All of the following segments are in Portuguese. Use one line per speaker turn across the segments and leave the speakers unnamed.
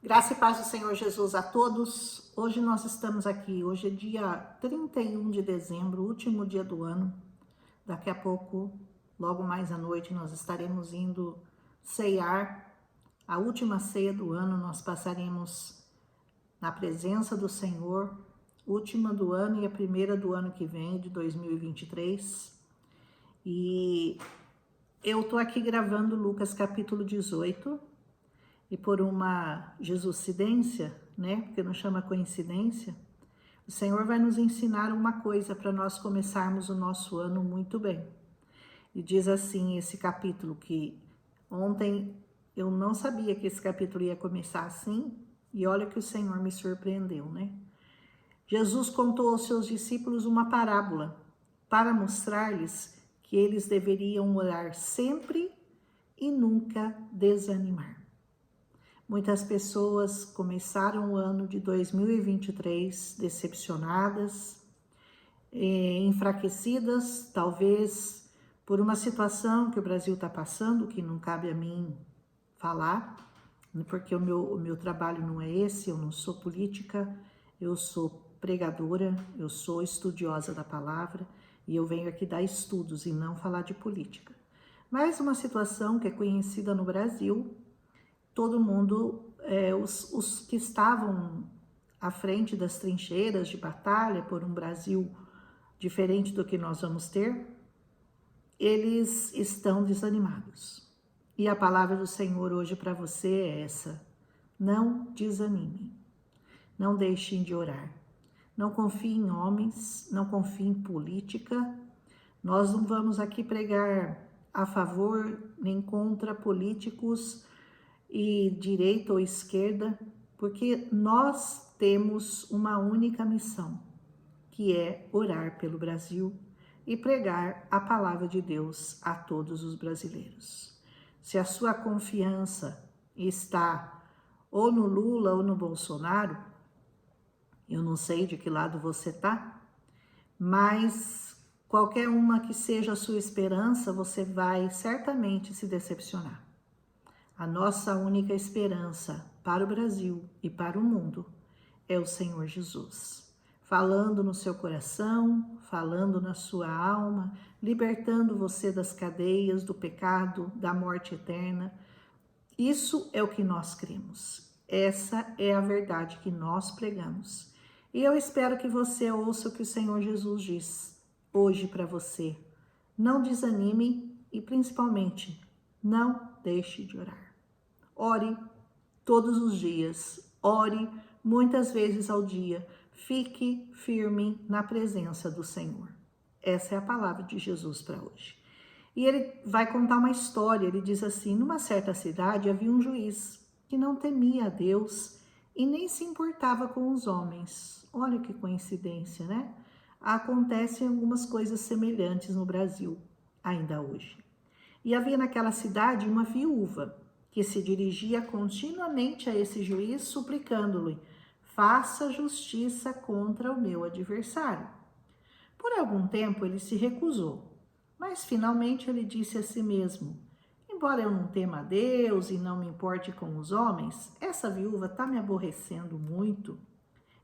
Graça e paz do Senhor Jesus a todos. Hoje nós estamos aqui, hoje é dia 31 de dezembro, último dia do ano. Daqui a pouco, logo mais à noite, nós estaremos indo ceiar. A última ceia do ano, nós passaremos na presença do Senhor, última do ano e a primeira do ano que vem, de 2023. E eu tô aqui gravando Lucas capítulo 18. E por uma jesuscidência, né, porque não chama coincidência, o Senhor vai nos ensinar uma coisa para nós começarmos o nosso ano muito bem. E diz assim esse capítulo, que ontem eu não sabia que esse capítulo ia começar assim, e olha que o Senhor me surpreendeu, né? Jesus contou aos seus discípulos uma parábola para mostrar-lhes que eles deveriam orar sempre e nunca desanimar. Muitas pessoas começaram o ano de 2023 decepcionadas, enfraquecidas, talvez por uma situação que o Brasil está passando, que não cabe a mim falar, porque o meu trabalho não é esse, eu não sou política, eu sou pregadora, eu sou estudiosa da palavra e eu venho aqui dar estudos e não falar de política. Mas uma situação que é conhecida no Brasil, todo mundo, os que estavam à frente das trincheiras de batalha por um Brasil diferente do que nós vamos ter, eles estão desanimados. E a palavra do Senhor hoje para você é essa: não desanime, não deixem de orar, não confie em homens, não confie em política. Nós não vamos aqui pregar a favor nem contra políticos e direita ou esquerda, porque nós temos uma única missão, que é orar pelo Brasil e pregar a palavra de Deus a todos os brasileiros. Se a sua confiança está ou no Lula ou no Bolsonaro, eu não sei de que lado você está, mas qualquer uma que seja a sua esperança, você vai certamente se decepcionar. A nossa única esperança para o Brasil e para o mundo é o Senhor Jesus, falando no seu coração, falando na sua alma, libertando você das cadeias do pecado, da morte eterna. Isso é o que nós cremos. Essa é a verdade que nós pregamos. E eu espero que você ouça o que o Senhor Jesus diz hoje para você. Não desanime e, principalmente, não deixe de orar. Ore todos os dias, ore muitas vezes ao dia, fique firme na presença do Senhor. Essa é a palavra de Jesus para hoje. E ele vai contar uma história, ele diz assim: numa certa cidade havia um juiz que não temia a Deus e nem se importava com os homens. Olha que coincidência, né? Acontecem algumas coisas semelhantes no Brasil ainda hoje. E havia naquela cidade uma viúva que se dirigia continuamente a esse juiz, suplicando-lhe: faça justiça contra o meu adversário. Por algum tempo ele se recusou, mas finalmente ele disse a si mesmo: embora eu não tema a Deus e não me importe com os homens, essa viúva está me aborrecendo muito.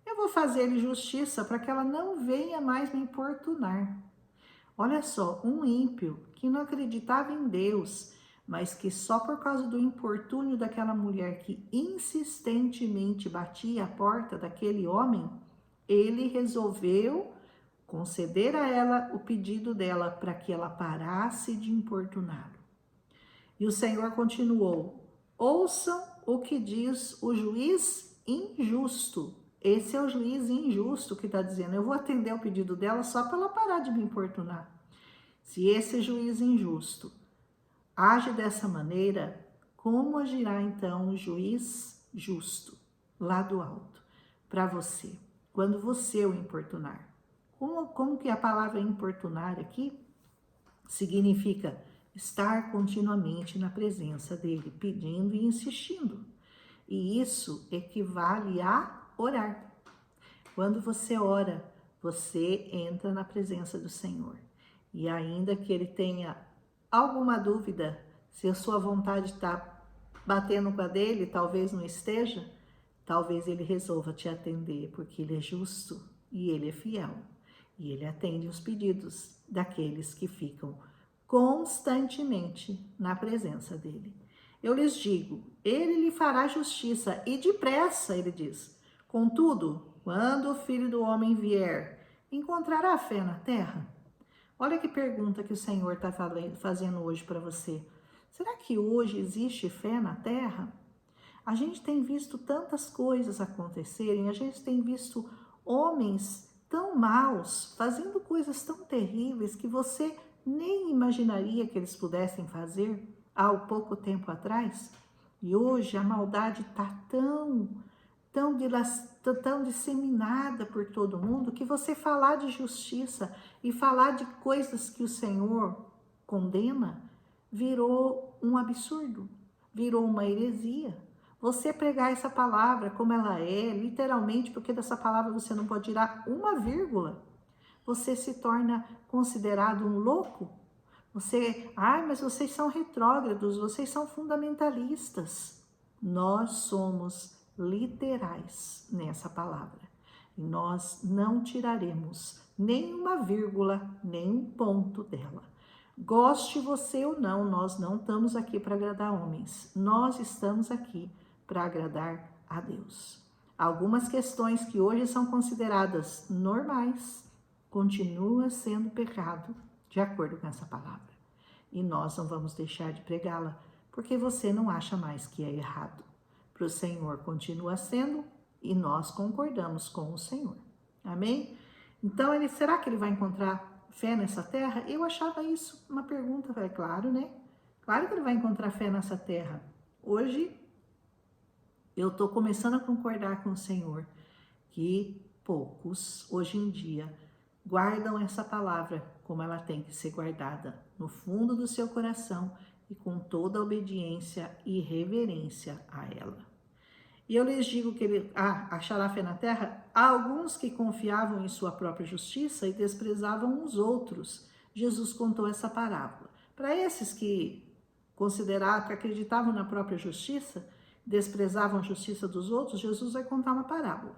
Eu vou fazer-lhe justiça para que ela não venha mais me importunar. Olha só, um ímpio que não acreditava em Deus, mas que só por causa do importúnio daquela mulher que insistentemente batia a porta daquele homem, ele resolveu conceder a ela o pedido dela para que ela parasse de importuná-lo. E o Senhor continuou: ouçam o que diz o juiz injusto. Esse é o juiz injusto que está dizendo: eu vou atender o pedido dela só para ela parar de me importunar. Se esse juiz injusto age dessa maneira, como agirá então o juiz justo lá do alto para você, quando você o importunar? Como que a palavra importunar aqui significa estar continuamente na presença dele, pedindo e insistindo. E isso equivale a orar. Quando você ora, você entra na presença do Senhor. E ainda que ele tenha alguma dúvida se a sua vontade está batendo com a dele, talvez não esteja, talvez ele resolva te atender, porque ele é justo e ele é fiel. E ele atende os pedidos daqueles que ficam constantemente na presença dele. Eu lhes digo, ele lhe fará justiça e depressa, ele diz. Contudo, quando o Filho do Homem vier, encontrará fé na terra? Olha que pergunta que o Senhor está fazendo hoje para você. Será que hoje existe fé na terra? A gente tem visto tantas coisas acontecerem, a gente tem visto homens tão maus, fazendo coisas tão terríveis que você nem imaginaria que eles pudessem fazer há pouco tempo atrás. E hoje a maldade está tão disseminada por todo mundo que você falar de justiça e falar de coisas que o Senhor condena virou um absurdo, virou uma heresia. Você pregar essa palavra como ela é, literalmente, porque dessa palavra você não pode tirar uma vírgula, você se torna considerado um louco. Mas vocês são retrógrados, vocês são fundamentalistas. Nós somos literais nessa palavra. E nós não tiraremos nenhuma vírgula, nem um ponto dela. Goste você ou não, nós não estamos aqui para agradar homens. Nós estamos aqui para agradar a Deus. Algumas questões que hoje são consideradas normais, continua sendo pecado, de acordo com essa palavra. E nós não vamos deixar de pregá-la, porque você não acha mais que é errado. Para o Senhor continua sendo, e nós concordamos com o Senhor. Amém? Então, será que ele vai encontrar fé nessa terra? Eu achava isso uma pergunta, é claro, né? Claro que ele vai encontrar fé nessa terra. Hoje, eu estou começando a concordar com o Senhor que poucos, hoje em dia, guardam essa palavra como ela tem que ser guardada, no fundo do seu coração e com toda a obediência e reverência a ela. E eu lhes digo que ele achará fé na terra. Há alguns que confiavam em sua própria justiça e desprezavam os outros. Jesus contou essa parábola. Para esses que consideravam, que acreditavam na própria justiça, desprezavam a justiça dos outros, Jesus vai contar uma parábola.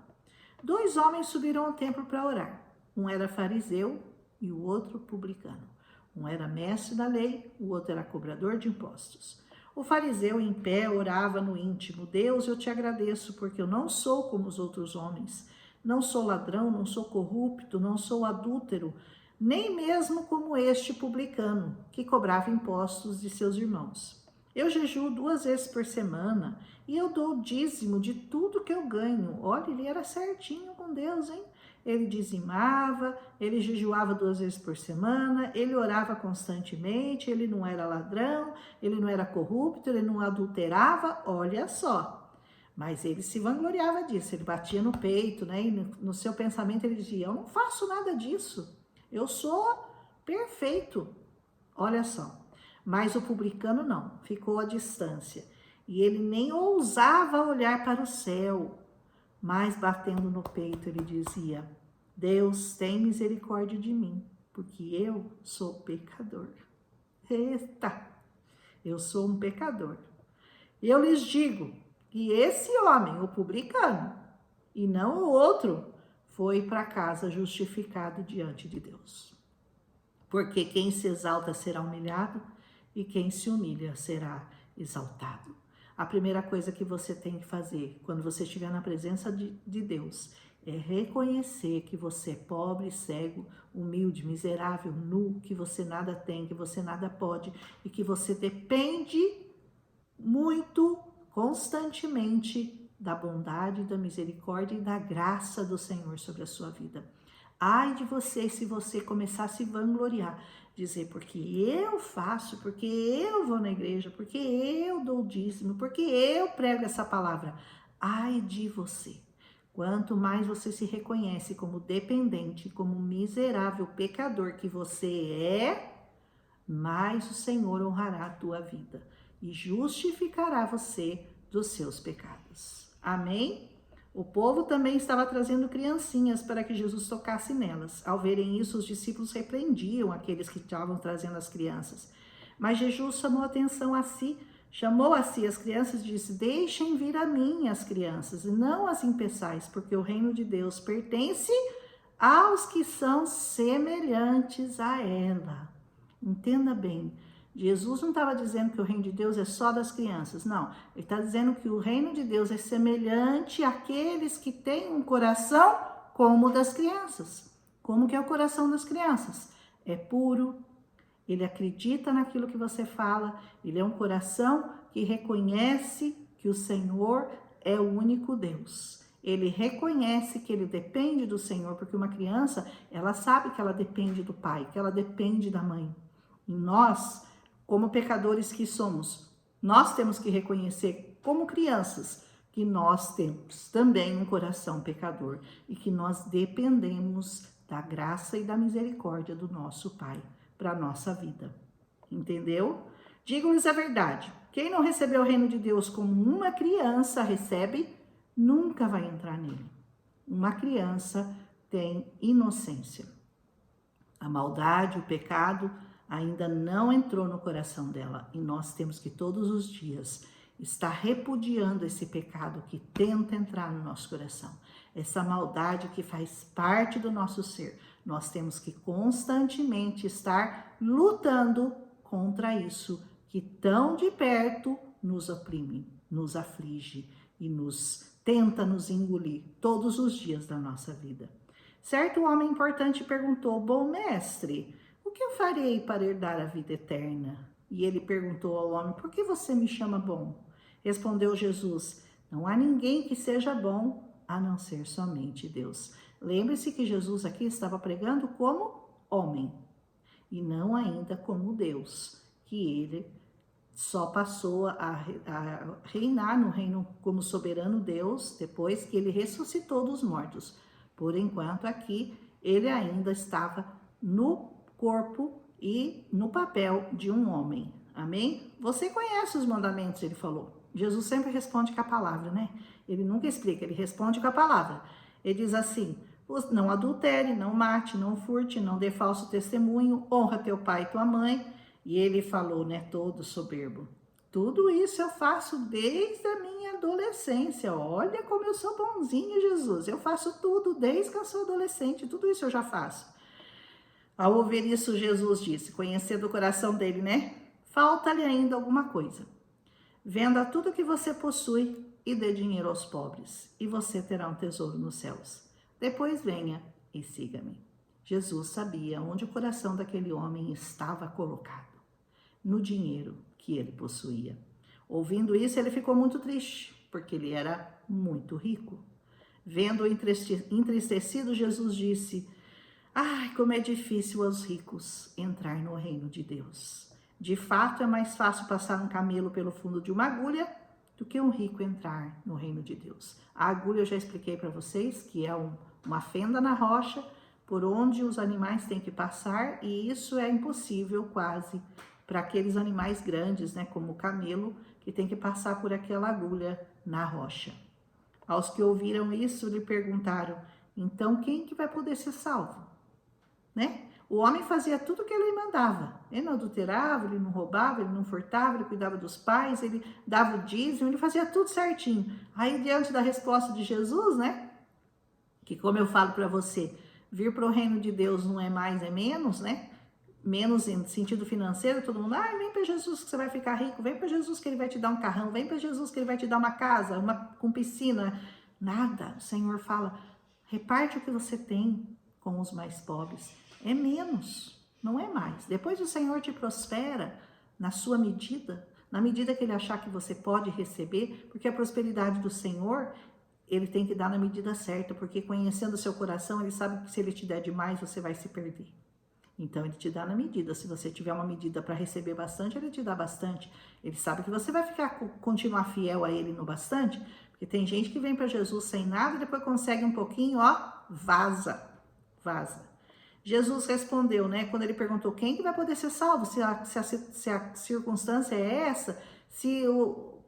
2 homens subiram ao templo para orar. Um era fariseu e o outro publicano. Um era mestre da lei, o outro era cobrador de impostos. O fariseu em pé orava no íntimo: Deus, eu te agradeço porque eu não sou como os outros homens. Não sou ladrão, não sou corrupto, não sou adúltero, nem mesmo como este publicano que cobrava impostos de seus irmãos. Eu jejuo 2 vezes por semana e eu dou o dízimo de tudo que eu ganho. Olha, ele era certinho com Deus, hein? Ele dizimava, ele jejuava 2 vezes por semana, ele orava constantemente, ele não era ladrão, ele não era corrupto, ele não adulterava, olha só. Mas ele se vangloriava disso, ele batia no peito, né? E no seu pensamento ele dizia: eu não faço nada disso, eu sou perfeito. Olha só. Mas o publicano não, ficou à distância. E ele nem ousava olhar para o céu, mas batendo no peito ele dizia: Deus, tem misericórdia de mim, porque eu sou pecador. Eita, eu sou um pecador. E eu lhes digo que esse homem, o publicano, e não o outro, foi para casa justificado diante de Deus. Porque quem se exalta será humilhado, e quem se humilha será exaltado. A primeira coisa que você tem que fazer quando você estiver na presença de Deus é reconhecer que você é pobre, cego, humilde, miserável, nu, que você nada tem, que você nada pode e que você depende muito, constantemente, da bondade, da misericórdia e da graça do Senhor sobre a sua vida. Ai de você se você começar a se vangloriar, dizer porque eu faço, porque eu vou na igreja, porque eu dou o dízimo, porque eu prego essa palavra. Ai de você. Quanto mais você se reconhece como dependente, como miserável pecador que você é, mais o Senhor honrará a tua vida e justificará você dos seus pecados. Amém? O povo também estava trazendo criancinhas para que Jesus tocasse nelas. Ao verem isso, os discípulos repreendiam aqueles que estavam trazendo as crianças. Mas Jesus chamou atenção a si Chamou a si as crianças e disse: deixem vir a mim as crianças, e não as impeçais, porque o reino de Deus pertence aos que são semelhantes a ela. Entenda bem, Jesus não estava dizendo que o reino de Deus é só das crianças, não. Ele está dizendo que o reino de Deus é semelhante àqueles que têm um coração como o das crianças. Como que é o coração das crianças? É puro, ele acredita naquilo que você fala, ele é um coração que reconhece que o Senhor é o único Deus. Ele reconhece que ele depende do Senhor, porque uma criança, ela sabe que ela depende do pai, que ela depende da mãe. E nós, como pecadores que somos, nós temos que reconhecer como crianças que nós temos também um coração pecador e que nós dependemos da graça e da misericórdia do nosso Pai para a nossa vida. Entendeu? Digo-lhes a verdade. Quem não recebeu o reino de Deus como uma criança recebe, nunca vai entrar nele. Uma criança tem inocência. A maldade, o pecado ainda não entrou no coração dela e nós temos que todos os dias estar repudiando esse pecado que tenta entrar no nosso coração. Essa maldade que faz parte do nosso ser. Nós temos que constantemente estar lutando contra isso que tão de perto nos oprime, nos aflige e tenta nos engolir todos os dias da nossa vida. Certo homem importante perguntou: bom mestre, o que eu farei para herdar a vida eterna? E ele perguntou ao homem: por que você me chama bom? Respondeu Jesus: não há ninguém que seja bom a não ser somente Deus. Lembre-se que Jesus aqui estava pregando como homem e não ainda como Deus, que ele só passou a reinar no reino como soberano Deus depois que ele ressuscitou dos mortos. Por enquanto aqui ele ainda estava no corpo e no papel de um homem. Amém? Você conhece os mandamentos, ele falou. Jesus sempre responde com a palavra, né? Ele nunca explica, ele responde com a palavra. Ele diz assim: não adultere, não mate, não furte, não dê falso testemunho, honra teu pai e tua mãe. E ele falou, né, todo soberbo: tudo isso eu faço desde a minha adolescência. Olha como eu sou bonzinho, Jesus. Eu faço tudo desde que eu sou adolescente, tudo isso eu já faço. Ao ouvir isso, Jesus disse, conhecendo o coração dele, né? Falta-lhe ainda alguma coisa. Venda tudo que você possui e dê dinheiro aos pobres, e você terá um tesouro nos céus. Depois venha e siga-me. Jesus sabia onde o coração daquele homem estava colocado, no dinheiro que ele possuía. Ouvindo isso, ele ficou muito triste, porque ele era muito rico. Vendo-o entristecido, Jesus disse: ai, como é difícil aos ricos entrar no reino de Deus. De fato, é mais fácil passar um camelo pelo fundo de uma agulha do que um rico entrar no reino de Deus. A agulha eu já expliquei para vocês que é uma fenda na rocha por onde os animais têm que passar, e isso é impossível quase para aqueles animais grandes, né, como o camelo, que tem que passar por aquela agulha na rocha. Aos que ouviram isso, lhe perguntaram: então quem que vai poder ser salvo? Né? O homem fazia tudo o que ele mandava. Ele não adulterava, ele não roubava, ele não furtava, ele cuidava dos pais, ele dava o dízimo, ele fazia tudo certinho. Aí, diante da resposta de Jesus, né? Que, como eu falo para você, vir para o reino de Deus não é mais, é menos, né? Menos em sentido financeiro, todo mundo, vem para Jesus que você vai ficar rico, vem para Jesus que ele vai te dar um carrão, vem para Jesus que ele vai te dar uma casa, com piscina. Nada. O Senhor fala: reparte o que você tem com os mais pobres. É menos, não é mais. Depois o Senhor te prospera na sua medida, na medida que ele achar que você pode receber, porque a prosperidade do Senhor, ele tem que dar na medida certa, porque conhecendo o seu coração, ele sabe que se ele te der demais, você vai se perder. Então ele te dá na medida. Se você tiver uma medida para receber bastante, ele te dá bastante. Ele sabe que você vai continuar fiel a ele no bastante, porque tem gente que vem para Jesus sem nada e depois consegue um pouquinho, ó, vaza. Jesus respondeu, né, quando ele perguntou quem que vai poder ser salvo, se a circunstância é essa, se o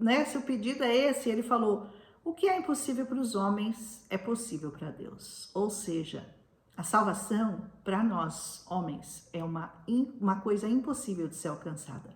pedido é esse, ele falou: o que é impossível para os homens é possível para Deus. Ou seja, a salvação para nós, homens, é uma coisa impossível de ser alcançada.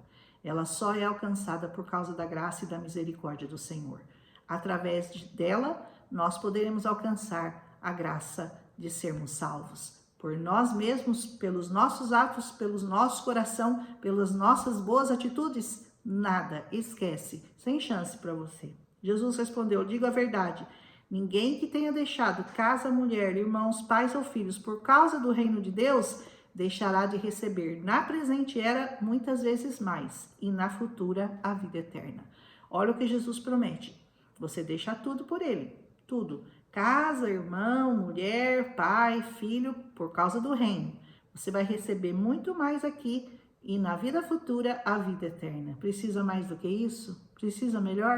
Ela só é alcançada por causa da graça e da misericórdia do Senhor. Através dela, nós poderemos alcançar a graça de sermos salvos. Por nós mesmos, pelos nossos atos, pelos nossos coração, pelas nossas boas atitudes, nada, esquece, sem chance para você. Jesus respondeu: digo a verdade, ninguém que tenha deixado casa, mulher, irmãos, pais ou filhos por causa do reino de Deus, deixará de receber na presente era muitas vezes mais, e na futura a vida eterna. Olha o que Jesus promete. Você deixa tudo por ele, tudo. Casa, irmão, mulher, pai, filho, por causa do reino. Você vai receber muito mais aqui e na vida futura a vida eterna. Precisa mais do que isso? Precisa melhor?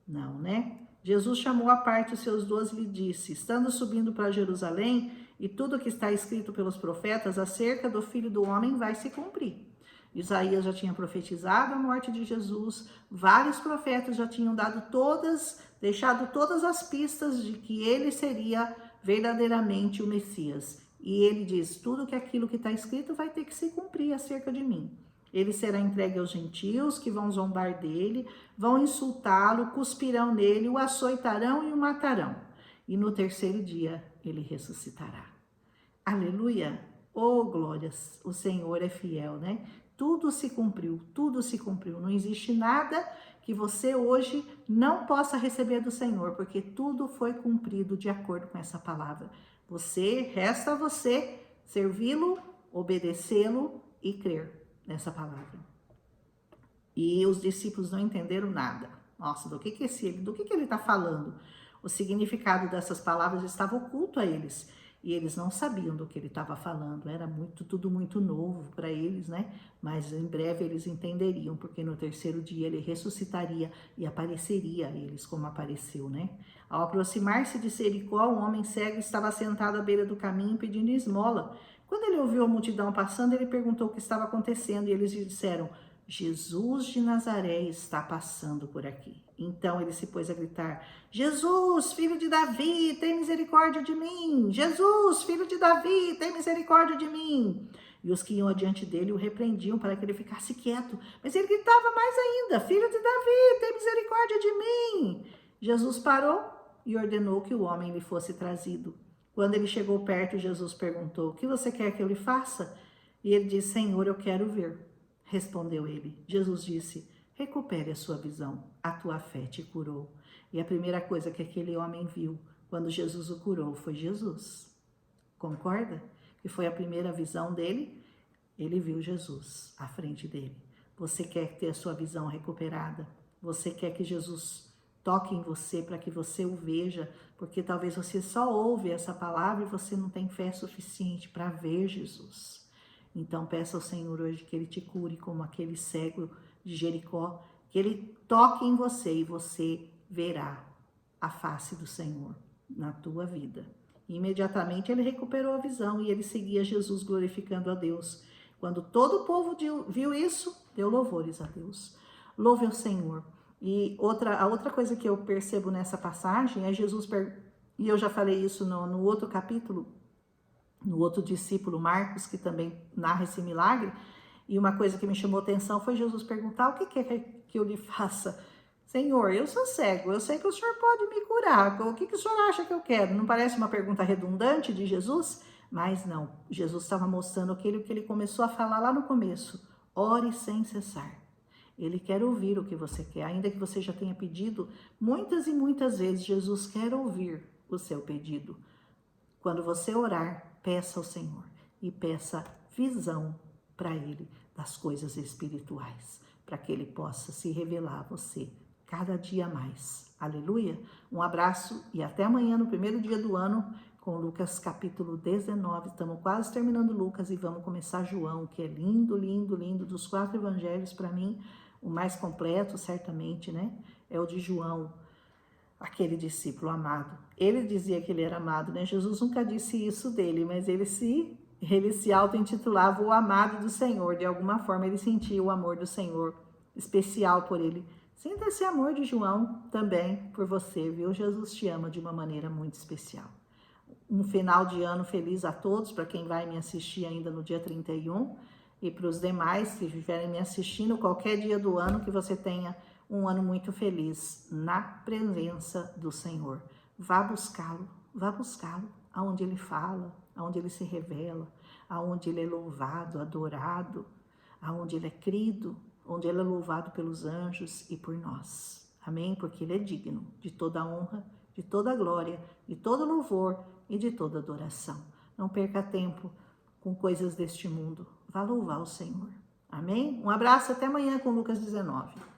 Não, né? Jesus chamou à parte os seus 12 e lhe disse: estando subindo para Jerusalém, e tudo o que está escrito pelos profetas acerca do Filho do Homem vai se cumprir. Isaías já tinha profetizado a morte de Jesus, vários profetas já tinham deixado todas as pistas de que ele seria verdadeiramente o Messias. E ele diz: tudo aquilo que está escrito vai ter que se cumprir acerca de mim. Ele será entregue aos gentios, que vão zombar dele, vão insultá-lo, cuspirão nele, o açoitarão e o matarão. E no terceiro dia ele ressuscitará. Aleluia! Oh, glórias! O Senhor é fiel, né? Tudo se cumpriu, tudo se cumpriu. Não existe nada que você hoje não possa receber do Senhor, porque tudo foi cumprido de acordo com essa palavra. Resta a você servi-lo, obedecê-lo e crer nessa palavra. E os discípulos não entenderam nada. Nossa, do que ele está falando? O significado dessas palavras estava oculto a eles. E eles não sabiam do que ele estava falando. Era tudo muito novo para eles, né? Mas em breve eles entenderiam, porque no terceiro dia ele ressuscitaria e apareceria a eles como apareceu, né? Ao aproximar-se de Jericó, um homem cego estava sentado à beira do caminho pedindo esmola. Quando ele ouviu a multidão passando, ele perguntou o que estava acontecendo e eles lhe disseram: Jesus de Nazaré está passando por aqui. Então ele se pôs a gritar: Jesus, filho de Davi, tem misericórdia de mim! Jesus, filho de Davi, tem misericórdia de mim! E os que iam adiante dele o repreendiam para que ele ficasse quieto. Mas ele gritava mais ainda: Filho de Davi, tem misericórdia de mim! Jesus parou e ordenou que o homem lhe fosse trazido. Quando ele chegou perto, Jesus perguntou: O que você quer que eu lhe faça? E ele disse: Senhor, eu quero ver. Respondeu ele. Jesus disse: recupere a sua visão, a tua fé te curou. E a primeira coisa que aquele homem viu quando Jesus o curou foi Jesus. Concorda? Que foi a primeira visão dele? Ele viu Jesus à frente dele. Você quer ter a sua visão recuperada? Você quer que Jesus toque em você para que você o veja? Porque talvez você só ouve essa palavra e você não tem fé suficiente para ver Jesus. Então peça ao Senhor hoje que Ele te cure como aquele cego de Jericó, que Ele toque em você e você verá a face do Senhor na tua vida. E imediatamente ele recuperou a visão e ele seguia Jesus glorificando a Deus. Quando todo o povo viu isso, deu louvores a Deus. Louve ao Senhor. E a outra coisa que eu percebo nessa passagem é Jesus, e eu já falei isso no outro capítulo, no outro discípulo, Marcos, que também narra esse milagre, e uma coisa que me chamou a atenção foi Jesus perguntar: o que quer que eu lhe faça? Senhor, eu sou cego, eu sei que o Senhor pode me curar, o que o Senhor acha que eu quero? Não parece uma pergunta redundante de Jesus? Mas não, Jesus estava mostrando aquilo que ele começou a falar lá no começo: ore sem cessar. Ele quer ouvir o que você quer, ainda que você já tenha pedido muitas e muitas vezes. Jesus quer ouvir o seu pedido. Quando você orar, peça ao Senhor e peça visão para Ele das coisas espirituais, para que Ele possa se revelar a você cada dia mais. Aleluia! Um abraço e até amanhã no primeiro dia do ano com Lucas capítulo 19. Estamos quase terminando Lucas e vamos começar João, que é lindo, lindo, lindo. Dos 4 evangelhos, para mim, o mais completo, certamente, né? É o de João, aquele discípulo amado. Ele dizia que ele era amado, né? Jesus nunca disse isso dele, mas ele se auto-intitulava o amado do Senhor. De alguma forma ele sentia o amor do Senhor especial por ele. Sinta esse amor de João também por você, viu? Jesus te ama de uma maneira muito especial. Um final de ano feliz a todos, para quem vai me assistir ainda no dia 31. E para os demais que estiverem me assistindo, qualquer dia do ano, que você tenha um ano muito feliz na presença do Senhor. Vá buscá-lo aonde Ele fala, aonde Ele se revela, aonde Ele é louvado, adorado, aonde Ele é crido, onde Ele é louvado pelos anjos e por nós. Amém? Porque Ele é digno de toda honra, de toda glória, de todo louvor e de toda adoração. Não perca tempo com coisas deste mundo. Vá louvar o Senhor. Amém? Um abraço, até amanhã com Lucas 19.